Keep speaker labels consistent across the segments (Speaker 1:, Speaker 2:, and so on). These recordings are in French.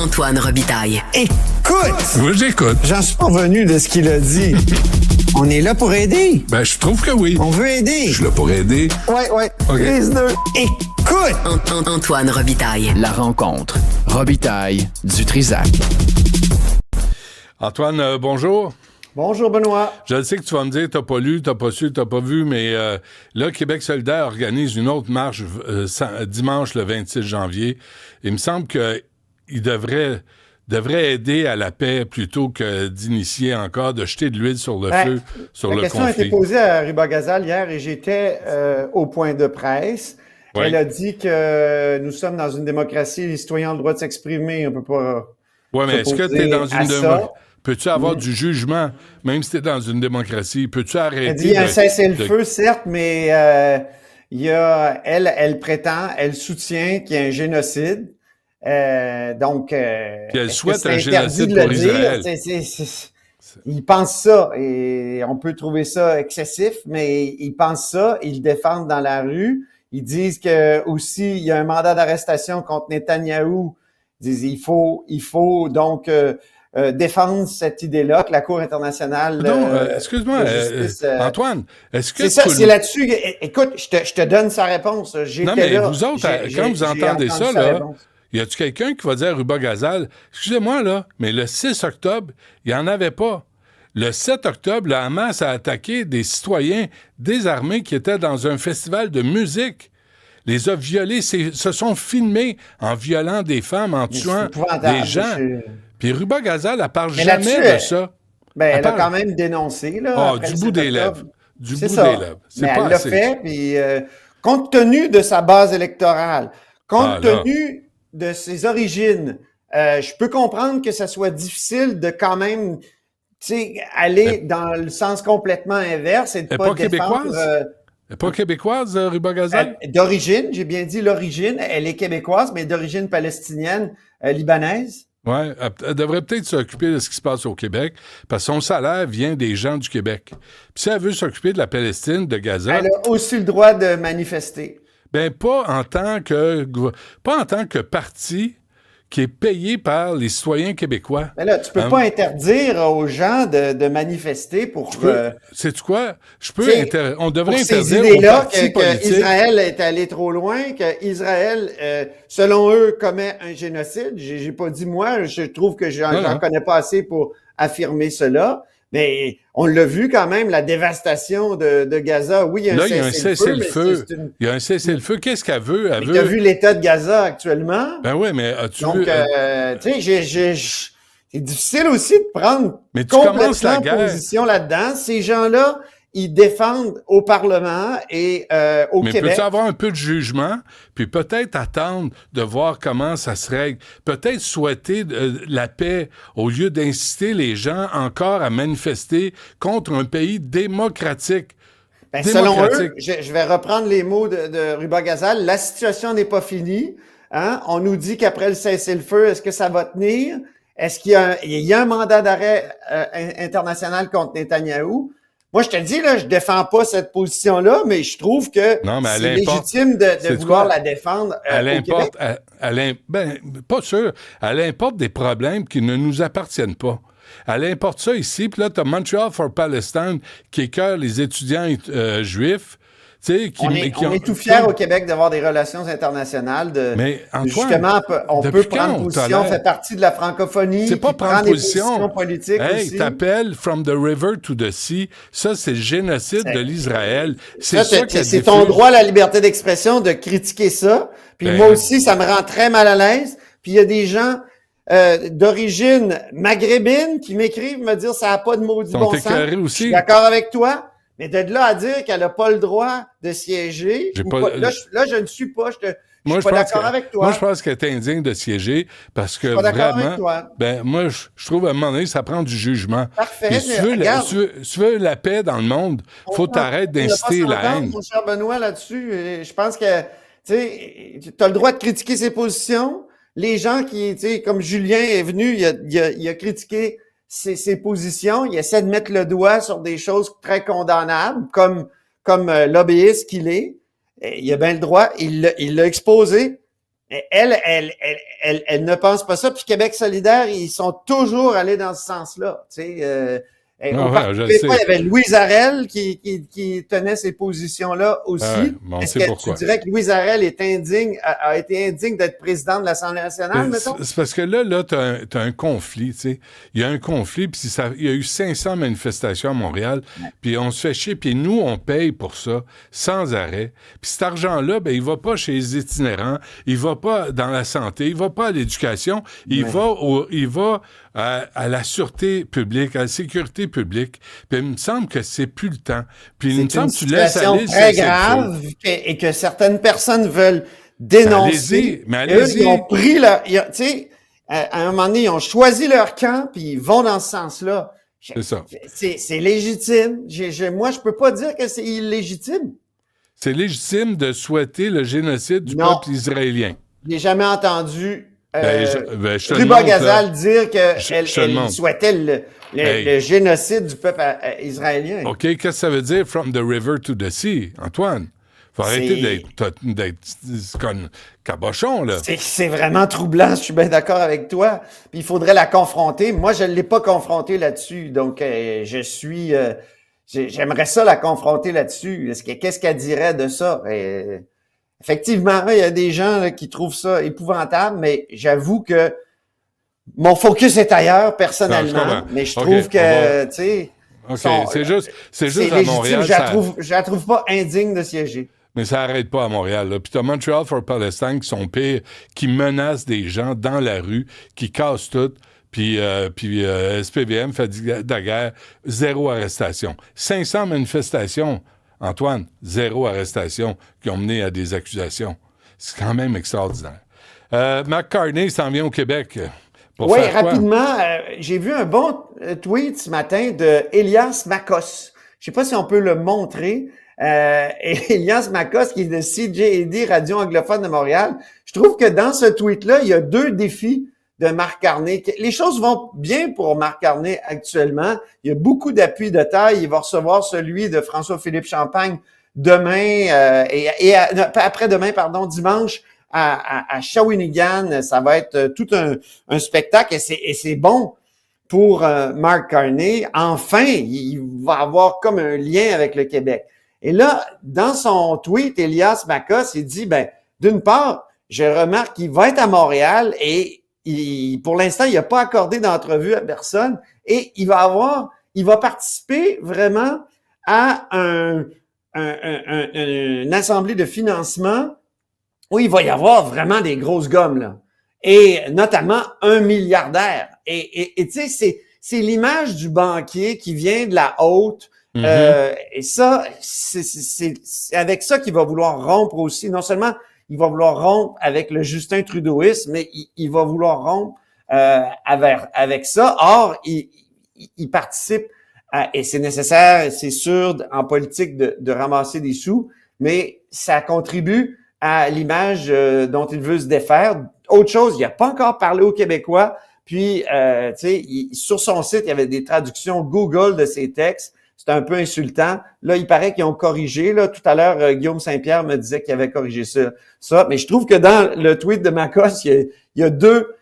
Speaker 1: Antoine Robitaille.
Speaker 2: Écoute!
Speaker 3: Oui, j'écoute.
Speaker 2: J'en suis pas revenu de ce qu'il a dit. On est là pour aider.
Speaker 3: Ben, je trouve que oui.
Speaker 2: On veut aider.
Speaker 3: Je suis là pour aider.
Speaker 2: Ouais.
Speaker 3: OK.
Speaker 2: Les deux. Écoute!
Speaker 1: Antoine Robitaille.
Speaker 4: La rencontre. Robitaille du Trisac.
Speaker 3: Antoine, bonjour.
Speaker 2: Bonjour, Benoît.
Speaker 3: Je sais que tu vas me dire, t'as pas lu, t'as pas su, t'as pas vu, mais là, Québec solidaire organise une autre marche dimanche le 26 janvier. Il me semble qu'il devrait aider à la paix plutôt que d'initier encore, de jeter de l'huile sur le feu, sur le conflit.
Speaker 5: La question a été posée à Ruba Gazal hier et j'étais au point de presse.
Speaker 3: Oui.
Speaker 5: Elle a dit que nous sommes dans une démocratie, les citoyens ont le droit de s'exprimer, on peut pas...
Speaker 3: Oui, mais est-ce que tu es dans une démocratie? Peux-tu avoir du jugement, même si tu es dans une démocratie? Peux-tu arrêter?
Speaker 5: Elle dit il y a un cessez-le-feu, certes, mais il y a, elle prétend, elle soutient qu'il y a un génocide. Puis
Speaker 3: elle souhaite un génocide pour Israël.
Speaker 5: Ils pensent ça, et on peut trouver ça excessif, mais ils pensent ça, ils le défendent dans la rue. Ils disent que aussi il y a un mandat d'arrestation contre Netanyahou. Ils disent il faut donc défendre cette idée-là que la Cour internationale.
Speaker 3: Non, excuse-moi, Antoine, est-ce que
Speaker 5: c'est ça, c'est là-dessus. Écoute, je te donne sa réponse. J'étais
Speaker 3: non, mais
Speaker 5: là.
Speaker 3: vous autres, quand vous entendez ça, là, y a-tu quelqu'un qui va dire à Ruba Gazal, excusez-moi là, mais le 6 octobre, il n'y en avait pas. Le 7 octobre, le Hamas a attaqué des citoyens désarmés qui étaient dans un festival de musique. Les a violés, se sont filmés en violant des femmes, en tuant des gens. Puis Ruba Gazal, elle parle jamais de ça.
Speaker 5: Elle a quand même dénoncé, là.
Speaker 3: Du bout des lèvres. Du bout des lèvres.
Speaker 5: Mais elle l'a fait, puis compte tenu de sa base électorale, compte tenu de ses origines, je peux comprendre que ça soit difficile de quand même, aller dans le sens complètement inverse et de pas
Speaker 3: québécoise? Elle n'est pas québécoise, Ruba Gazal?
Speaker 5: D'origine, j'ai bien dit l'origine. Elle est québécoise, mais d'origine palestinienne, libanaise.
Speaker 3: Oui, elle devrait peut-être s'occuper de ce qui se passe au Québec, parce que son salaire vient des gens du Québec. Puis si elle veut s'occuper de la Palestine, de Gaza...
Speaker 5: Elle a aussi le droit de manifester.
Speaker 3: Ben pas en tant que parti qui est payé par les citoyens québécois.
Speaker 5: Mais là, tu peux pas interdire aux gens de manifester pour...
Speaker 3: Sais-tu quoi? On devrait
Speaker 5: interdire
Speaker 3: ces
Speaker 5: idées-là qu'Israël est allé trop loin, qu'Israël, selon eux, commet un génocide. J'ai pas dit moi, je trouve que j'en connais pas assez pour affirmer cela. Mais on l'a vu quand même, la dévastation de Gaza. Oui, il y a un cessez-le-feu.
Speaker 3: Il y a un cessez-le-feu. Qu'est-ce qu'elle veut?
Speaker 5: Tu as vu l'état de Gaza actuellement?
Speaker 3: Ben oui, mais as-tu
Speaker 5: vu... tu sais, c'est difficile aussi de prendre
Speaker 3: complètement
Speaker 5: position là-dedans. Ces gens-là, ils défendent au Parlement et au Québec.
Speaker 3: Mais peux-tu avoir un peu de jugement, puis peut-être attendre de voir comment ça se règle? Peut-être souhaiter la paix au lieu d'inciter les gens encore à manifester contre un pays démocratique.
Speaker 5: Selon eux, je vais reprendre les mots de Ruba Gazal, la situation n'est pas finie. Hein? On nous dit qu'après le cessez-le-feu, est-ce que ça va tenir? Est-ce qu'il y a un mandat d'arrêt international contre Netanyahou? Moi, je te dis, là, je défends pas cette position-là, mais je trouve que c'est légitime de vouloir la défendre au Québec.
Speaker 3: Pas sûr. Elle importe des problèmes qui ne nous appartiennent pas. Elle importe ça ici, puis là, tu as Montreal for Palestine qui écœure les étudiants juifs.
Speaker 5: On est tout fiers au Québec d'avoir des relations internationales.
Speaker 3: Mais Antoine,
Speaker 5: justement, on peut prendre position, on fait partie de la francophonie.
Speaker 3: C'est pas prendre position
Speaker 5: politique aussi.
Speaker 3: T'appelles From the River to the Sea. Ça, c'est le génocide de l'Israël.
Speaker 5: C'est ton droit à la liberté d'expression de critiquer ça. Puis moi aussi, ça me rend très mal à l'aise. Puis il y a des gens d'origine maghrébine qui m'écrivent me dire ça n'a pas de maudit bon sens. Je suis d'accord avec toi. Mais de là à dire qu'elle n'a pas le droit de siéger, là, je ne suis pas. Je suis pas d'accord avec toi.
Speaker 3: Moi, je pense qu'elle est indigne de siéger parce que vraiment, moi, je trouve à un moment donné, ça prend du jugement.
Speaker 5: Parfait.
Speaker 3: Si tu veux la paix dans le monde, il faut t'arrêter d'inciter la haine.
Speaker 5: Mon cher Benoît, là-dessus, je pense que tu as le droit de critiquer ses positions. Les gens qui, comme Julien est venu, il a critiqué ses positions, il essaie de mettre le doigt sur des choses très condamnables, comme lobbyiste qu'il est. Il a bien le droit, il l'a exposé. Elle ne pense pas ça. Puis Québec solidaire, ils sont toujours allés dans ce sens-là. Tu sais, il y avait Louise Arel qui tenait ces positions-là aussi. Est-ce que tu dirais que Louise Arel est a été indigne d'être président de l'Assemblée nationale, mettons?
Speaker 3: C'est parce que là, t'as un conflit, tu sais. Il y a un conflit, puis il y a eu 500 manifestations à Montréal, puis on se fait chier, puis nous, on paye pour ça, sans arrêt. Puis cet argent-là, ben, il va pas chez les itinérants, il va pas dans la santé, il va pas à l'éducation, il va à la sûreté publique, à la sécurité publique. Puis il me semble que c'est plus le temps. Puis il me semble que tu laisses aller...
Speaker 5: C'est une situation très grave et que certaines personnes veulent dénoncer.
Speaker 3: Mais allez-y.
Speaker 5: Ils ont pris tu sais, à un moment donné, ils ont choisi leur camp puis ils vont dans ce sens-là.
Speaker 3: C'est ça.
Speaker 5: C'est légitime. Moi, je peux pas dire que c'est illégitime.
Speaker 3: C'est légitime de souhaiter le génocide du peuple israélien.
Speaker 5: J'ai jamais entendu
Speaker 3: Ruba
Speaker 5: Gazal dire qu'elle souhaitait le génocide du peuple israélien.
Speaker 3: OK, qu'est-ce que ça veut dire « from the river to the sea », Antoine? Faut arrêter d'être comme cabochon, là.
Speaker 5: C'est vraiment troublant, je suis bien d'accord avec toi. Puis il faudrait la confronter. Moi, je ne l'ai pas confrontée là-dessus, donc j'aimerais ça la confronter là-dessus. Qu'est-ce qu'elle dirait de ça? Effectivement, il y a des gens là, qui trouvent ça épouvantable, mais j'avoue que mon focus est ailleurs, personnellement. Mais je trouve que, tu sais...
Speaker 3: OK, c'est juste à Montréal.
Speaker 5: Je la trouve pas indigne de siéger.
Speaker 3: Mais ça n'arrête pas à Montréal. Là. Puis t'as Montreal for Palestine qui sont pires, qui menacent des gens dans la rue, qui cassent tout. Puis SPVM fait de la guerre, 0 arrestation. 500 manifestations, Antoine, 0 arrestation qui ont mené à des accusations. C'est quand même extraordinaire. McCartney s'en vient au Québec.
Speaker 5: Oui, rapidement, j'ai vu un bon tweet ce matin de Elias Makos. Je sais pas si on peut le montrer. Elias Makos, qui est de CJAD, Radio anglophone de Montréal. Je trouve que dans ce tweet-là, il y a 2 défis de Marc Carney. Les choses vont bien pour Marc Carney actuellement. Il y a beaucoup d'appui de taille. Il va recevoir celui de François-Philippe Champagne demain après-demain, dimanche à Shawinigan. Ça va être tout un spectacle et c'est bon pour Marc Carney. Enfin, il va avoir comme un lien avec le Québec. Et là, dans son tweet, Elias Makos, il dit, d'une part, je remarque qu'il va être à Montréal et pour l'instant, il n'a pas accordé d'entrevue à personne et il va participer vraiment à une assemblée de financement où il va y avoir vraiment des grosses gommes, là. Et notamment un milliardaire. Et tu sais, c'est l'image du banquier qui vient de la haute. Et ça, c'est avec ça qu'il va vouloir rompre aussi. Non seulement il va vouloir rompre avec le Justin Trudeauisme, mais il va vouloir rompre avec ça. Or, il participe et c'est nécessaire, c'est sûr, en politique de ramasser des sous, mais ça contribue à l'image dont il veut se défaire. Autre chose, il n'a pas encore parlé aux Québécois. Puis, tu sais, sur son site, il y avait des traductions Google de ses textes. C'était un peu insultant. Là, il paraît qu'ils ont corrigé. Là, tout à l'heure, Guillaume Saint-Pierre me disait qu'il avait corrigé ça. Mais je trouve que dans le tweet de Makos, il y a deux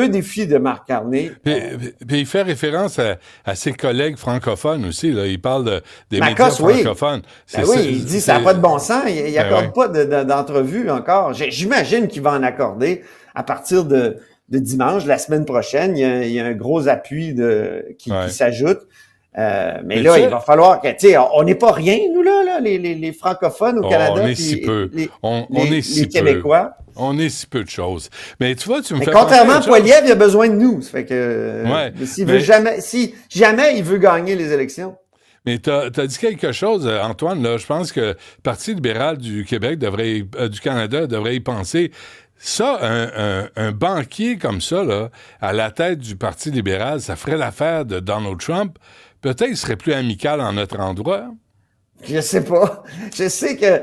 Speaker 5: défis de Marc Carney.
Speaker 3: Puis il fait référence à ses collègues francophones aussi. Là. Il parle des médias francophones.
Speaker 5: Il dit ça n'a pas de bon sens. Il n'accorde pas d'entrevue encore. J'imagine qu'il va en accorder à partir de dimanche, la semaine prochaine. Il y a un gros appui qui s'ajoute. Mais là, il va falloir que, tu sais, on n'est pas rien, nous, là, les francophones au Canada.
Speaker 3: On est si peu. On est si
Speaker 5: les Québécois.
Speaker 3: On est si peu de choses. Mais tu vois, tu me fais
Speaker 5: contrairement à Poilievre, il a besoin de nous. Ça fait que, si jamais il veut gagner les élections.
Speaker 3: Mais t'as dit quelque chose, Antoine, là. Je pense que le Parti libéral du Québec du Canada devrait y penser. Ça, un banquier comme ça, là, à la tête du Parti libéral, ça ferait l'affaire de Donald Trump. Peut-être qu'il serait plus amical en notre endroit.
Speaker 5: Je sais pas. Je sais que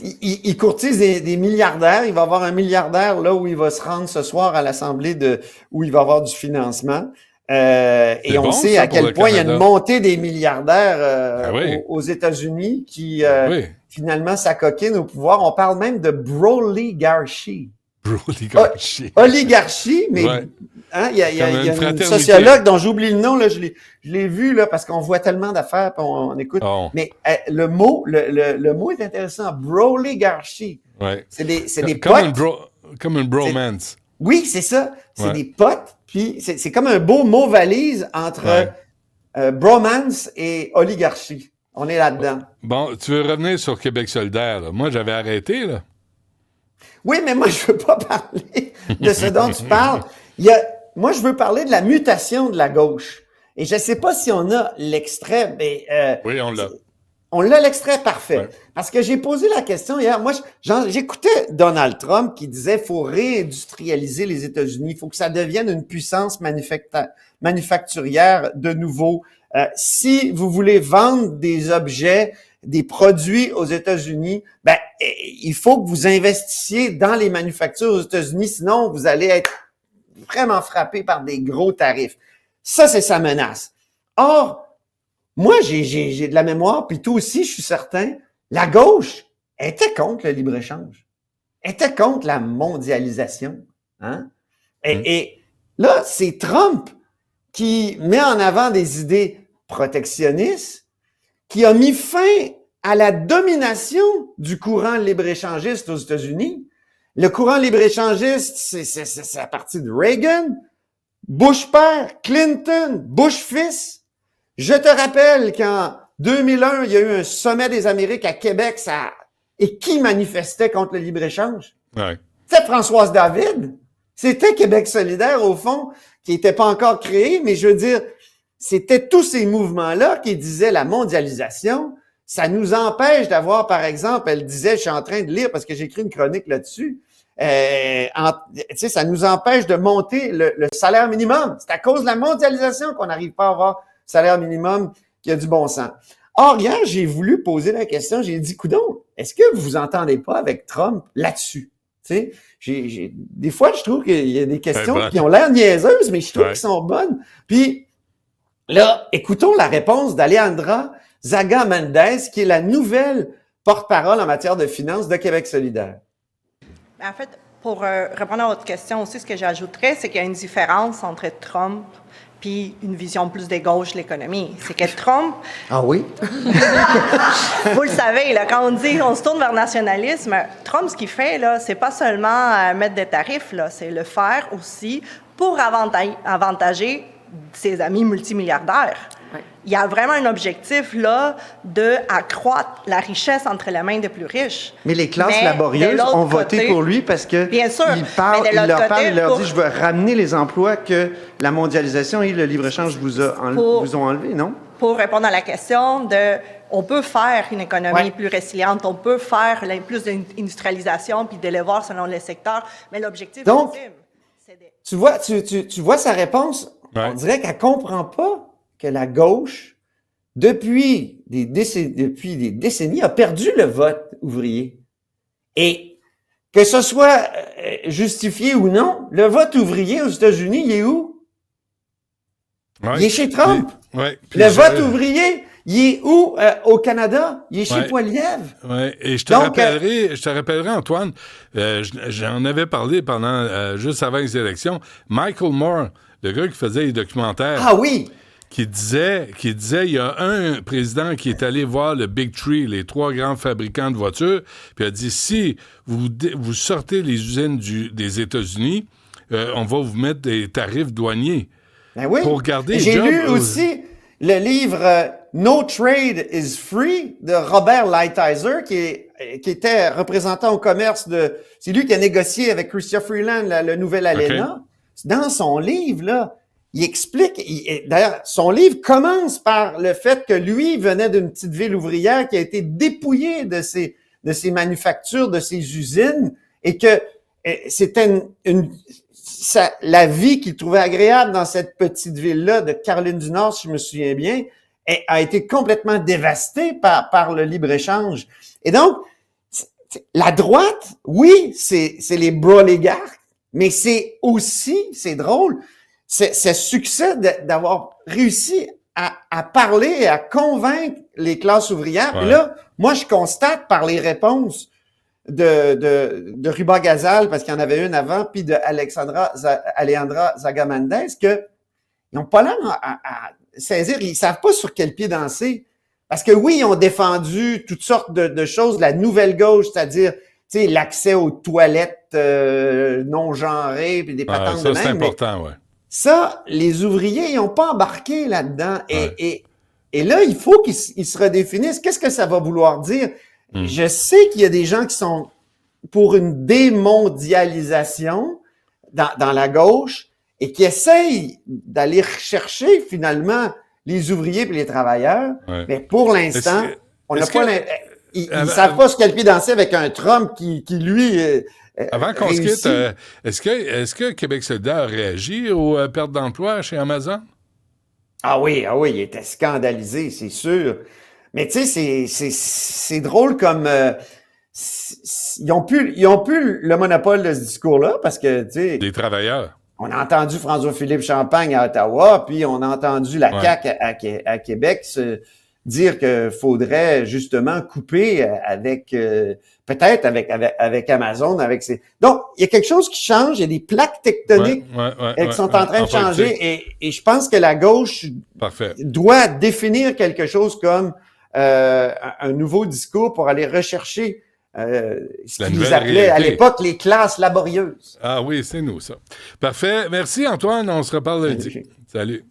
Speaker 5: il courtise des milliardaires. Il va avoir un milliardaire là où il va se rendre ce soir à l'Assemblée où il va avoir du financement. Et on sait à quel point il y a une montée des milliardaires aux États-Unis qui finalement s'acoquinent au pouvoir. On parle même de Broly Garchi.
Speaker 3: Oligarchie.
Speaker 5: Oligarchie, mais
Speaker 3: Ouais.
Speaker 5: hein, il y a une
Speaker 3: fraternité.
Speaker 5: sociologue dont j'oublie le nom, là, je l'ai vu là, parce qu'on voit tellement d'affaires, puis on écoute.
Speaker 3: Oh.
Speaker 5: Mais le mot est intéressant, broligarchie.
Speaker 3: Ouais.
Speaker 5: C'est des
Speaker 3: Comme
Speaker 5: potes.
Speaker 3: comme une bromance.
Speaker 5: Oui, c'est ça. C'est
Speaker 3: Ouais.
Speaker 5: des potes, puis c'est comme un beau mot valise entre bromance et oligarchie. On est là-dedans.
Speaker 3: Bon, tu veux revenir sur Québec solidaire, là. Moi, j'avais arrêté, là.
Speaker 5: Oui, mais moi, je veux pas parler de ce dont tu parles. Moi, je veux parler de la mutation de la gauche. Et je sais pas si on a l'extrait, mais...
Speaker 3: Oui, on l'a.
Speaker 5: On l'a l'extrait parfait.
Speaker 3: Ouais.
Speaker 5: Parce que j'ai posé la question hier. Moi, j'écoutais Donald Trump qui disait faut réindustrialiser les États-Unis. Il faut que ça devienne une puissance manufacturière de nouveau. Si vous voulez vendre des objets, des produits aux États-Unis, ben il faut que vous investissiez dans les manufactures aux États-Unis, sinon vous allez être vraiment frappé par des gros tarifs. Ça, c'est sa menace. Or, moi, j'ai de la mémoire, puis toi aussi, je suis certain, la gauche était contre le libre-échange, était contre la mondialisation. Hein? Et là, c'est Trump qui met en avant des idées protectionnistes, qui a mis fin à la domination du courant libre-échangiste aux États-Unis. Le courant libre-échangiste, c'est à partir de Reagan, Bush père, Clinton, Bush fils. Je te rappelle qu'en 2001, il y a eu un sommet des Amériques à Québec, et qui manifestait contre le libre-échange?
Speaker 3: Ouais.
Speaker 5: C'était Françoise David. C'était Québec solidaire, au fond, qui n'était pas encore créé, mais je veux dire, c'était tous ces mouvements-là qui disaient la mondialisation. Ça nous empêche d'avoir, par exemple, elle disait, je suis en train de lire parce que j'ai écrit une chronique là-dessus, tu sais, ça nous empêche de monter le salaire minimum. C'est à cause de la mondialisation qu'on n'arrive pas à avoir salaire minimum qui a du bon sens. Or, hier, j'ai voulu poser la question, j'ai dit, coudonc, est-ce que vous entendez pas avec Trump là-dessus? Tu sais, des fois, je trouve qu'il y a des questions qui ont l'air niaiseuses, mais je trouve qu'elles sont bonnes. Puis, là, écoutons la réponse d'Alejandra Zaga Mendez, qui est la nouvelle porte-parole en matière de finances de Québec solidaire.
Speaker 6: En fait, pour répondre à votre question aussi, ce que j'ajouterais, c'est qu'il y a une différence entre Trump puis une vision plus de gauche de l'économie. C'est que Trump...
Speaker 5: Ah oui?
Speaker 6: Vous le savez, là, quand on se tourne vers le nationalisme, Trump, ce qu'il fait, là, c'est pas seulement mettre des tarifs, là, c'est le faire aussi pour avantager ses amis multimilliardaires. Ouais. Il y a vraiment un objectif, là, d'accroître la richesse entre les mains des plus riches.
Speaker 5: Mais les classes laborieuses ont voté pour lui parce que
Speaker 6: bien sûr,
Speaker 5: il leur dit, je veux ramener les emplois que la mondialisation et le libre-échange vous ont enlevés, non?
Speaker 6: Pour répondre à la question on peut faire une économie plus résiliente, on peut faire plus d'industrialisation puis de les voir selon les secteurs, mais l'objectif
Speaker 5: donc,
Speaker 6: ultime, c'est de...
Speaker 5: Tu vois sa réponse?
Speaker 3: Ouais.
Speaker 5: On dirait qu'elle comprend pas que la gauche, depuis des décennies, a perdu le vote ouvrier. Et que ce soit justifié ou non, le vote ouvrier aux États-Unis, il est où?
Speaker 3: Ouais.
Speaker 5: Il est chez Trump.
Speaker 3: Le
Speaker 5: vote ouvrier, il est où au Canada? Il est chez Poilievre.
Speaker 3: Oui, et je te rappellerai, Antoine, j'en avais parlé pendant juste avant les élections, Michael Moore, le gars qui faisait les documentaires.
Speaker 5: Ah oui!
Speaker 3: Qui disait, il y a un président qui est allé voir le Big Three, les 3 grands fabricants de voitures, puis a dit, si vous sortez les usines des États-Unis, on va vous mettre des tarifs douaniers.
Speaker 5: Ben oui.
Speaker 3: Pour garder
Speaker 5: J'ai lu aussi le livre No Trade is Free de Robert Lighthizer, qui était représentant au commerce c'est lui qui a négocié avec Chrystia Freeland le nouvel ALENA. Okay. Dans son livre, là, il explique, d'ailleurs, son livre commence par le fait que lui venait d'une petite ville ouvrière qui a été dépouillée de ses manufactures, de ses usines, et que c'était la vie qu'il trouvait agréable dans cette petite ville-là de Caroline du Nord, si je me souviens bien, a été complètement dévastée par le libre-échange. Et donc, la droite, oui, c'est les broligarques, mais c'est aussi, c'est drôle, c'est succès d'avoir réussi à parler et à convaincre les classes ouvrières. Ouais. Et là, moi, je constate par les réponses de Ruba Gazal, parce qu'il y en avait une avant, puis de Alejandra Zagamandez, qu'ils n'ont pas l'air à saisir. Ils ne savent pas sur quel pied danser. Parce que oui, ils ont défendu toutes sortes de choses, la nouvelle gauche, c'est-à-dire l'accès aux toilettes non genrées, puis des patentes
Speaker 3: ça,
Speaker 5: de même.
Speaker 3: C'est important, oui.
Speaker 5: Ça, les ouvriers, ils n'ont pas embarqué là-dedans. Et là, il faut qu'ils se redéfinissent. Qu'est-ce que ça va vouloir dire? Je sais qu'il y a des gens qui sont pour une démondialisation dans la gauche et qui essayent d'aller rechercher finalement les ouvriers et les travailleurs. Ouais. Mais pour l'instant, on n'a pas ils ne savent pas sur quel pied danser avec un Trump qui lui...
Speaker 3: Avant qu'on se quitte, est-ce que Québec solidaire a réagi aux pertes d'emploi chez Amazon?
Speaker 5: Ah oui, il était scandalisé, c'est sûr. Mais tu sais, c'est drôle comme... ils ont plus le monopole de ce discours-là parce que, tu sais...
Speaker 3: Des travailleurs.
Speaker 5: On a entendu François-Philippe Champagne à Ottawa, puis on a entendu la CAQ à Québec dire qu'il faudrait justement couper avec peut-être avec Amazon, avec ces... Donc, il y a quelque chose qui change, il y a des plaques tectoniques qui sont en train de changer et je pense que la gauche doit définir quelque chose comme un nouveau discours pour aller rechercher ce qu'ils appelaient à l'époque les classes laborieuses.
Speaker 3: Ah oui, c'est nous, ça. Parfait. Merci, Antoine. On se reparle lundi. Salut.